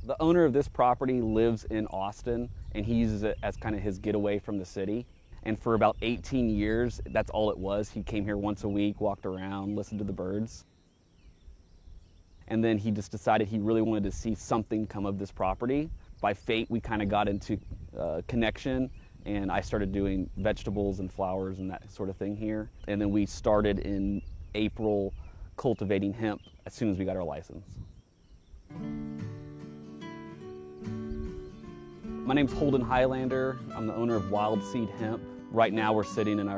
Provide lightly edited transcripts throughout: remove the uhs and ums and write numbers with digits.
The owner of this property lives in Austin, and he uses it as kind of his getaway from the city. And for about 18 years, that's all it was. He came here once a week, walked around, listened to the birds. And then he just decided he really wanted to see something come of this property. By fate, we kind of got into connection, and I started doing vegetables and flowers and that sort of thing here. And then we started in April cultivating hemp as soon as we got our license. My name's Holden Highlander. I'm the owner of Wild Seed Hemp. Right now we're sitting in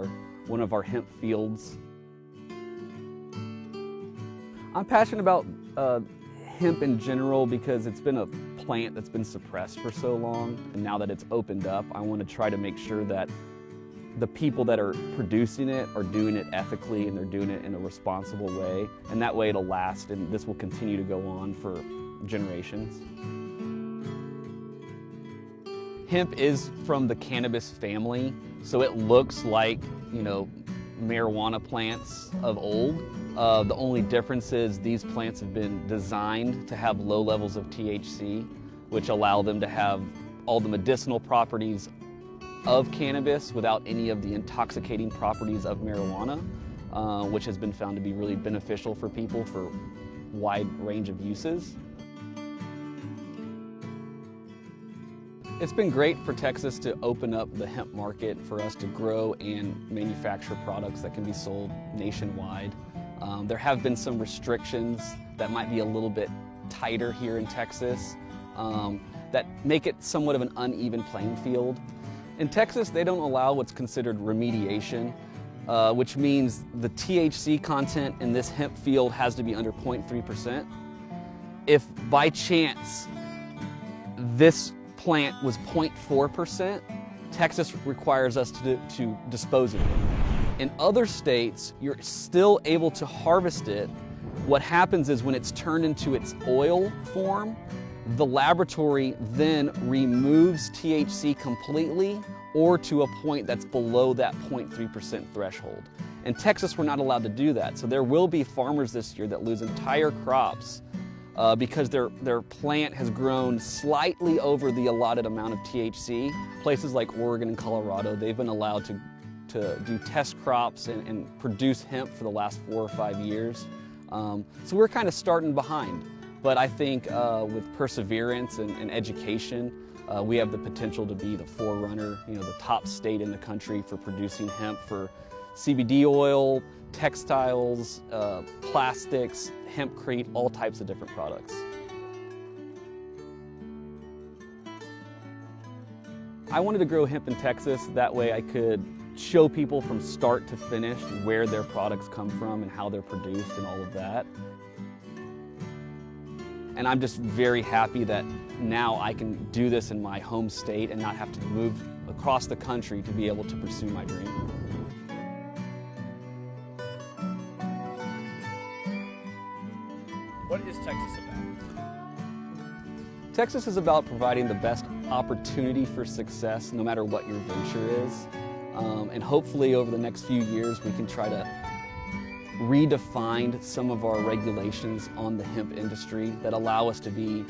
one of our hemp fields. I'm passionate about hemp in general because it's been a plant that's been suppressed for so long. And now that it's opened up, I want to try to make sure that the people that are producing it are doing it ethically and they're doing it in a responsible way. And that way it'll last, and this will continue to go on for generations. Hemp is from the cannabis family, so it looks like, marijuana plants of old. The only difference is these plants have been designed to have low levels of THC, which allow them to have all the medicinal properties of cannabis without any of the intoxicating properties of marijuana, which has been found to be really beneficial for people for a wide range of uses. It's been great for Texas to open up the hemp market for us to grow and manufacture products that can be sold nationwide. There have been some restrictions that might be a little bit tighter here in Texas that make it somewhat of an uneven playing field. In Texas, they don't allow what's considered remediation, which means the THC content in this hemp field has to be under 0.3%. If by chance this plant was 0.4%, Texas requires us to dispose of it. In other states, you're still able to harvest it. What happens is when it's turned into its oil form, the laboratory then removes THC completely or to a point that's below that 0.3% threshold. In Texas, we're not allowed to do that. So there will be farmers this year that lose entire crops because their plant has grown slightly over the allotted amount of THC. Places like Oregon and Colorado, they've been allowed to do test crops and produce hemp for the last 4 or 5 years. So we're kind of starting behind. But I think with perseverance and education, we have the potential to be the forerunner, the top state in the country for producing hemp for CBD oil, textiles, plastics, hempcrete, all types of different products. I wanted to grow hemp in Texas, that way I could show people from start to finish where their products come from and how they're produced and all of that. And I'm just very happy that now I can do this in my home state and not have to move across the country to be able to pursue my dream. What is Texas about? Texas is about providing the best opportunity for success no matter what your venture is. And hopefully over the next few years we can try to redefine some of our regulations on the hemp industry that allow us to be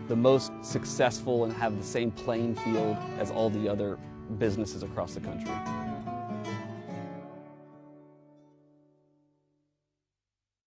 the most successful and have the same playing field as all the other businesses across the country.